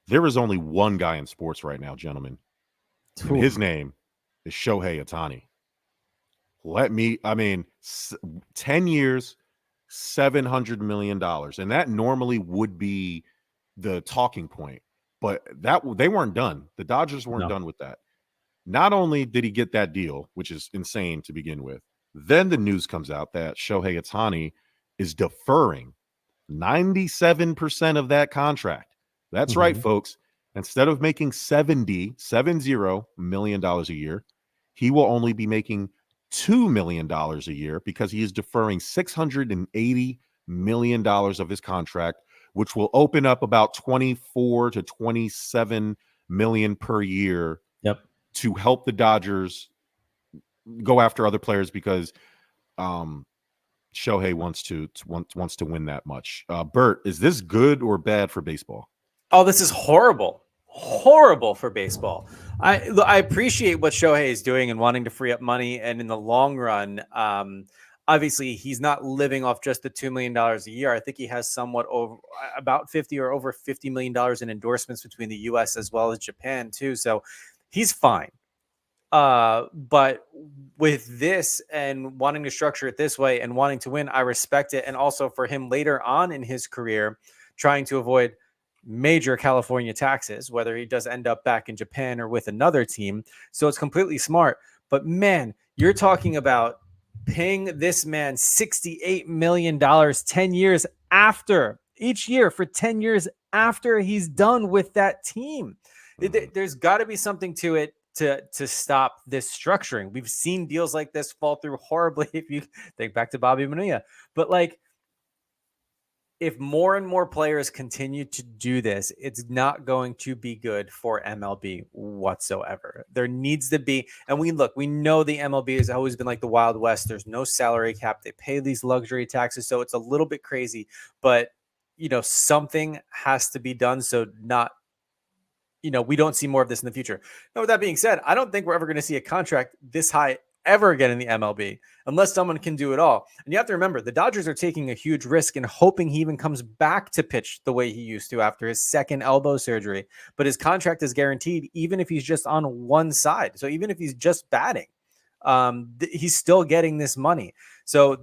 There is only one guy in sports right now, gentlemen, and his name is Shohei Ohtani. 10 years, $700 million. And that normally would be the talking point, but they weren't done. The Dodgers weren't done with that. Not only did he get that deal, which is insane to begin with, then the news comes out that Shohei Ohtani is deferring 97% of that contract. That's right, folks. Instead of making $70 million a year, he will only be making $2 million a year because he is deferring $680 million of his contract, which will open up about 24 to 27 million per year to help the Dodgers go after other players because Shohei wants to win that much. Bert, is this good or bad for baseball? Oh, this is horrible. Horrible for baseball. I appreciate what Shohei is doing and wanting to free up money. And in the long run, obviously he's not living off just the $2 million a year. I think he has somewhat over about 50 or over $50 million in endorsements between the US as well as Japan too. So he's fine. But with this and wanting to structure it this way and wanting to win, I respect it. And also for him later on in his career, trying to avoid major California taxes, whether he does end up back in Japan or with another team. So it's completely smart. But man, you're talking about paying this man $68 million 10 years after, each year for 10 years after he's done with that team. There's got to be something to it to stop this structuring. We've seen deals like this fall through horribly. If you think back to Bobby Bonilla, but like, if more and more players continue to do this, it's not going to be good for MLB whatsoever. There needs to be, and we know the MLB has always been like the Wild West. There's no salary cap. They pay these luxury taxes. So it's a little bit crazy, but something has to be done. So we don't see more of this in the future. Now, with that being said, I don't think we're ever going to see a contract this high ever again in the MLB unless someone can do it all. And you have to remember, the Dodgers are taking a huge risk and hoping he even comes back to pitch the way he used to after his second elbow surgery. But his contract is guaranteed even if he's just on one side. So even if he's just batting, he's still getting this money. So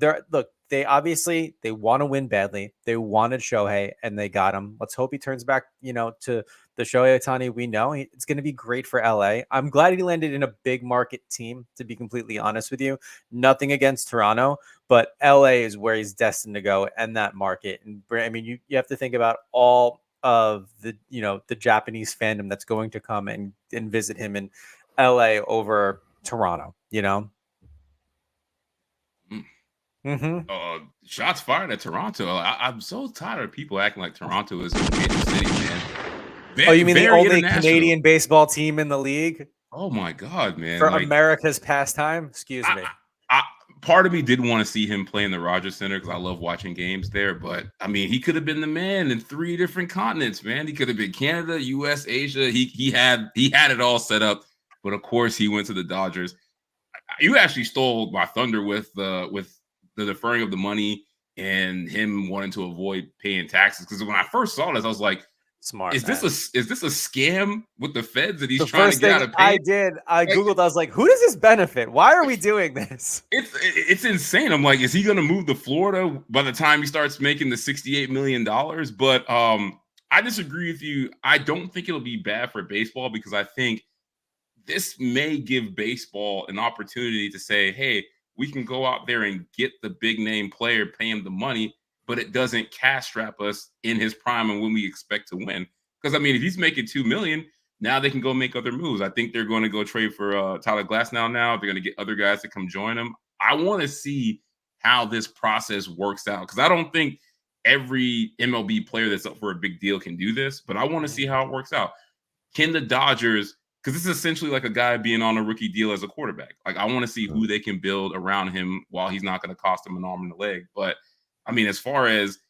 they obviously want to win badly. They wanted Shohei and they got him. Let's hope he turns back, to the Shohei Ohtani we know. It's going to be great for LA. I'm glad he landed in a big market team, to be completely honest with you. Nothing against Toronto, but LA is where he's destined to go, and that market. And I mean, you have to think about all of the, the Japanese fandom that's going to come and visit him in LA over Toronto, Shots fired at Toronto. I'm so tired of people acting like Toronto is a major city, man. You mean the only Canadian baseball team in the league? Oh my God, man! For America's pastime. Excuse me. Part of me did want to see him play in the Rogers Center because I love watching games there. But I mean, he could have been the man in 3 different continents, man. He could have been Canada, US, Asia. He had it all set up. But of course, he went to the Dodgers. You actually stole my thunder with the deferring of the money and him wanting to avoid paying taxes. Because when I first saw this, I was like, smart. Is this a scam with the feds that he's trying to get out of pay? I did. I Googled. I was like, who does this benefit? Why are we doing this? It's insane. I'm like, is he going to move to Florida by the time he starts making the $68 million? But I disagree with you. I don't think it'll be bad for baseball because I think this may give baseball an opportunity to say, hey, we can go out there and get the big name player, pay him the money, but it doesn't cash strap us in his prime and when we expect to win. Because, I mean, if he's making $2 million, now they can go make other moves. I think they're going to go trade for Tyler Glasnow now. They're going to get other guys to come join him. I want to see how this process works out because I don't think every MLB player that's up for a big deal can do this, but I want to see how it works out. Can the Dodgers, because this is essentially like a guy being on a rookie deal as a quarterback. Like, I want to see who they can build around him while he's not going to cost him an arm and a leg. But I mean, as far as,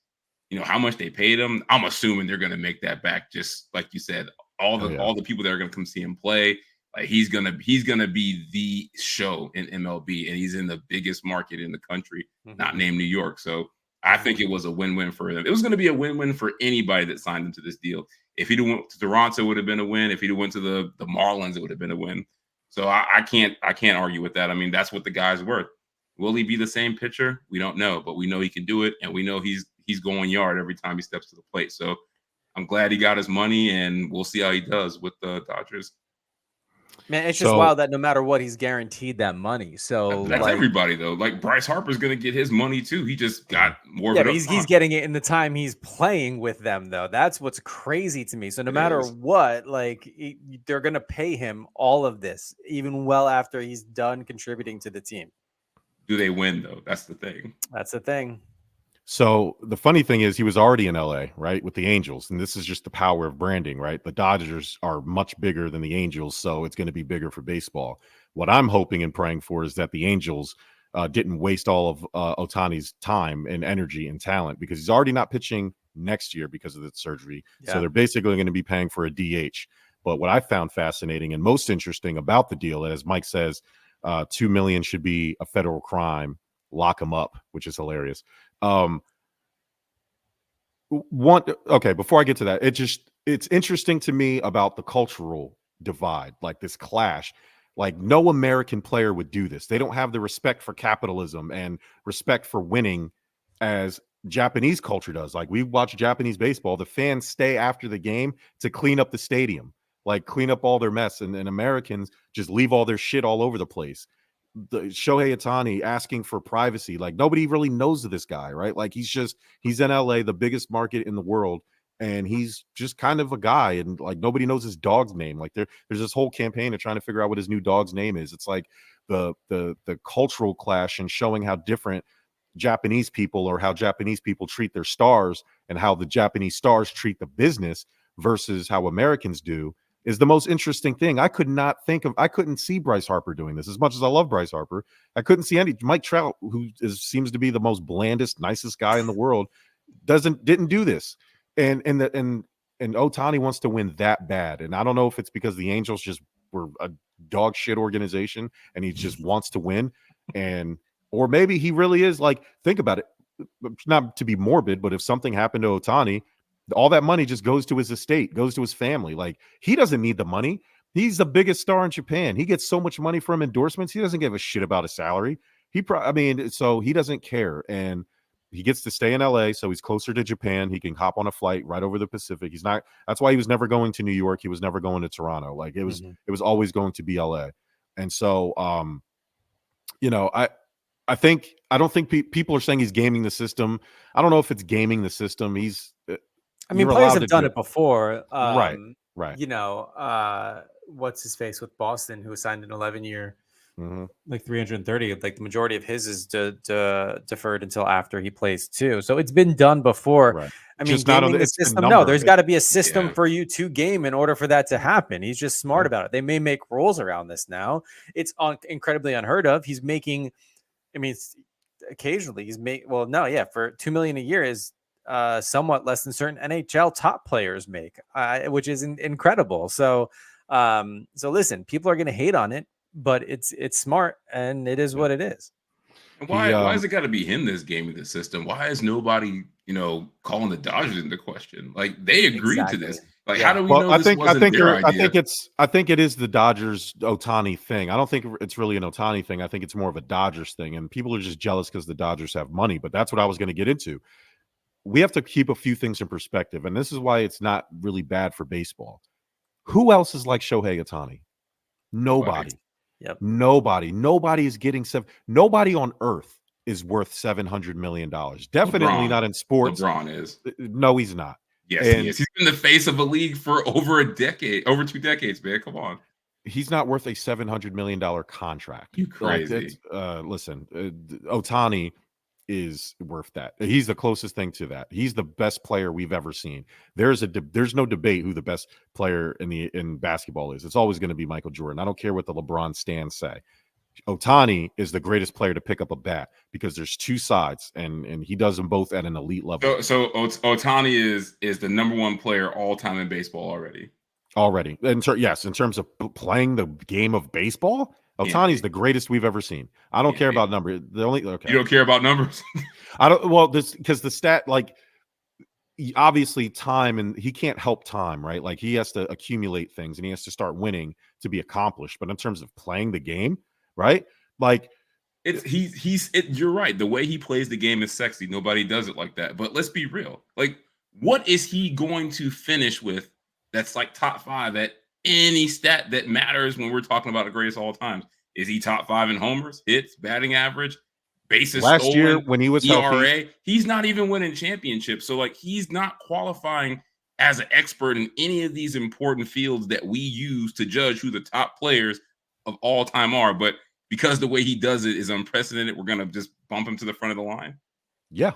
how much they paid him, I'm assuming they're going to make that back. Just like you said, all the people that are going to come see him play, like he's going to be the show in MLB, and he's in the biggest market in the country, not named New York. So I think it was a win-win for them. It was going to be a win-win for anybody that signed into this deal. If he'd went to Toronto, it would have been a win. If he'd went to the Marlins, it would have been a win. So I can't argue with that. I mean, that's what the guy's worth. Will he be the same pitcher? We don't know, but we know he can do it, and we know he's going yard every time he steps to the plate. So I'm glad he got his money, and we'll see how he does with the Dodgers. Man, it's just wild that no matter what, he's guaranteed that money. So that's everybody though. Like Bryce Harper's going to get his money too. He just got more. Yeah, but he's getting it in the time he's playing with them, though. That's what's crazy to me. So no matter what, like they're going to pay him all of this, even well after he's done contributing to the team. Do they win though? That's the thing. That's the thing. So the funny thing is he was already in LA, right, with the Angels. And this is just the power of branding, right? The Dodgers are much bigger than the Angels, so it's going to be bigger for baseball. What I'm hoping and praying for is that the Angels didn't waste all of Ohtani's time and energy and talent, because he's already not pitching next year because of the surgery. Yeah. So they're basically going to be paying for a DH. But what I found fascinating and most interesting about the deal, as Mike says, $2 million should be a federal crime. Lock him up, which is hilarious. Before I get to that, it's interesting to me about the cultural divide, like this clash. Like no American player would do this. They don't have the respect for capitalism and respect for winning as Japanese culture does. Like we watch Japanese baseball, the fans stay after the game to clean up the stadium, like clean up all their mess, and Americans just leave all their shit all over the place. The Shohei Ohtani asking for privacy, like nobody really knows this guy, right? Like he's in LA, the biggest market in the world, and he's just kind of a guy, and like nobody knows his dog's name. Like there's this whole campaign of trying to figure out what his new dog's name is. It's like the cultural clash and showing how different Japanese people, or how Japanese people treat their stars, and how the Japanese stars treat the business versus how Americans do, is the most interesting thing. I couldn't see Bryce Harper doing this. As much as I love Bryce Harper, I couldn't see Mike Trout, who seems to be the most blandest, nicest guy in the world, didn't do this. And Ohtani wants to win that bad. And I don't know if it's because the Angels just were a dog shit organization and he just wants to win. Or maybe he really is, like, think about it, not to be morbid, but if something happened to Ohtani, all that money just goes to his estate, goes to his family. Like he doesn't need the money. He's the biggest star in Japan. He gets so much money from endorsements. He doesn't give a shit about a salary. So he doesn't care. And he gets to stay in LA. So he's closer to Japan. He can hop on a flight right over the Pacific. That's why he was never going to New York. He was never going to Toronto. Like it was always going to be LA. And so, I don't think people are saying he's gaming the system. I don't know if it's gaming the system. Players have done it before. Right. What's his face with Boston, who signed an 11-year, like 330. Like the majority of his is deferred until after he plays too. So it's been done before. Right. Gaming the system. No, there's got to be a system for you to game in order for that to happen. He's just smart about it. They may make rules around this now. It's incredibly unheard of. He's making, occasionally he's for $2 million a year is somewhat less than certain NHL top players make, which is incredible. So listen, people are going to hate on it, but it's smart, and it is what it is. And why is it got to be him that's gaming the system? Why is nobody, calling the Dodgers into question? Like they agreed to this. Like how do we know this wasn't their idea? I think it is the Dodgers Ohtani thing. I don't think it's really an Ohtani thing. I think it's more of a Dodgers thing, and people are just jealous because the Dodgers have money. But that's what I was going to get into. We have to keep a few things in perspective, and this is why it's not really bad for baseball. Who else is like Shohei Ohtani? Nobody. Yep. Nobody is getting nobody on earth is worth $700 million. Definitely not in sports. LeBron is. No, he's not. Yes, he is. He's been the face of a league for over 2 decades, man. Come on. He's not worth a $700 million contract. You crazy. Listen, Ohtani is worth that. He's the closest thing to that. He's the best player we've ever seen. There's no debate who the best player in basketball is. It's always going to be Michael Jordan. I don't care what the LeBron stands say. Ohtani is the greatest player to pick up a bat because there's two sides, and he does them both at an elite level. So Ohtani is the number one player all time in baseball already. In terms of playing the game of baseball, Ohtani's the greatest we've ever seen. I don't care about numbers. You don't care about numbers? I don't. Well, because the stat, like, obviously time, and he can't help time, right? Like he has to accumulate things and he has to start winning to be accomplished. But in terms of playing the game, right? Like you're right. The way he plays the game is sexy. Nobody does it like that. But let's be real. Like, what is he going to finish with that's like top 5 at any stat that matters when we're talking about the greatest of all times? Is he top 5 in homers, hits, batting average, bases last year stolen, when he was ERA? healthy? He's not even winning championships. So like he's not qualifying as an expert in any of these important fields that we use to judge who the top players of all time are. But because the way he does it is unprecedented, we're going to just bump him to the front of the line. Yeah.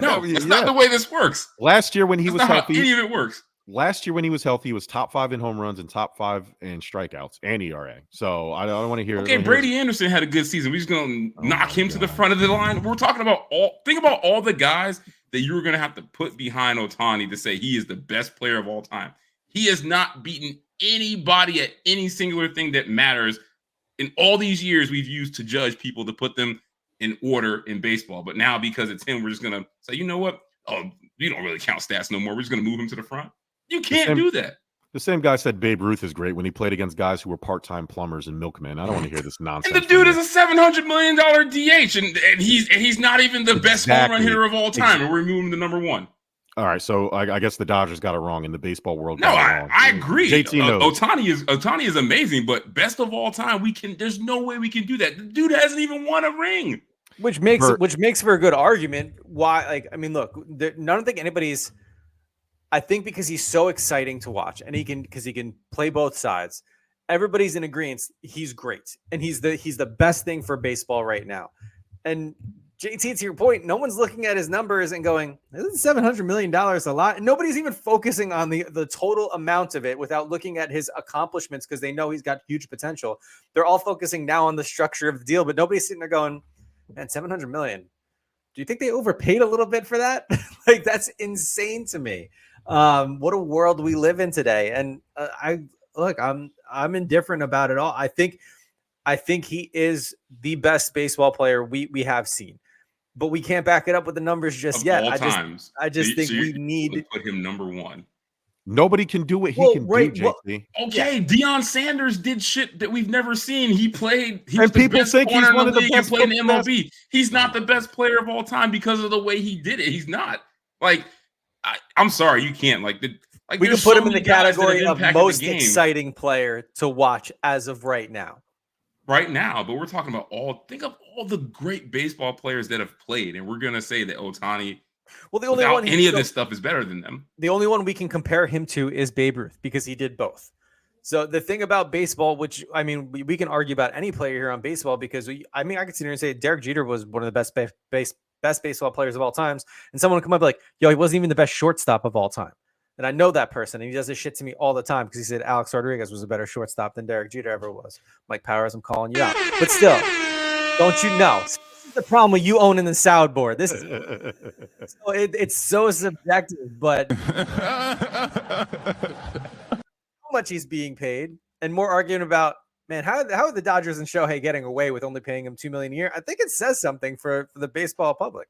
No, that's not the way this works. Last year when he was healthy, any of it works. Last year when he was healthy, he was top 5 in home runs and top 5 in strikeouts and ERA. So I don't want to hear. Okay, Brady Anderson had a good season. We're just going to knock him to the front of the line. We're talking about think about all the guys that you were going to have to put behind Ohtani to say he is the best player of all time. He has not beaten anybody at any singular thing that matters in all these years we've used to judge people to put them in order in baseball. But now because it's him, we're just going to say, you know what? Oh, you don't really count stats no more. We're just going to move him to the front. You can't do that. The same guy said Babe Ruth is great when he played against guys who were part-time plumbers and milkmen. I don't want to hear this nonsense. And the dude is a $700 million DH, and he's not even the best home run hitter of all time, and we're moving him to number 1. All right, so I guess the Dodgers got it wrong in the baseball world. No, I agree. JT knows. Ohtani is amazing, but best of all time, there's no way we can do that. The dude hasn't even won a ring. Which makes for a good argument. Why? Look, I don't think anybody's. I think because he's so exciting to watch, and he can play both sides. Everybody's in agreement. He's great, and he's the best thing for baseball right now. And JT, to your point, no one's looking at his numbers and going, "Isn't $700 million a lot?" And nobody's even focusing on the total amount of it without looking at his accomplishments because they know he's got huge potential. They're all focusing now on the structure of the deal, but nobody's sitting there going, "Man, $700 million. Do you think they overpaid a little bit for that?" Like that's insane to me. What a world we live in today. And I'm indifferent about it all. I think he is the best baseball player we have seen, but we can't back it up with the numbers just yet. I just think we need to put him number 1. Nobody can do what he can do, JT. Okay, Deion Sanders did shit that we've never seen. He played. And people think he's one of the best playing in the MLB. He's not the best player of all time because of the way he did it. He's not. Like, I'm sorry, you can't. We can put him in the category of most exciting player to watch as of right now. Right now, but we're talking about think of all the great baseball players that have played, and we're gonna say that Ohtani. Well, the only one of this stuff is better than them. The only one we can compare him to is Babe Ruth because he did both. So the thing about baseball, which we can argue about any player here on baseball because I could sit here and say Derek Jeter was one of the best baseball players of all times, and someone would come up like, "Yo, he wasn't even the best shortstop of all time." And I know that person, and he does this shit to me all the time because he said Alex Rodriguez was a better shortstop than Derek Jeter ever was. Mike Powers, I'm calling you out, but still, don't you know? This is the problem with you owning the soundboard. This is it's so subjective, but how much he's being paid, and more arguing about, man, how are the Dodgers and Shohei getting away with only paying him $2 million a year? I think it says something for the baseball public.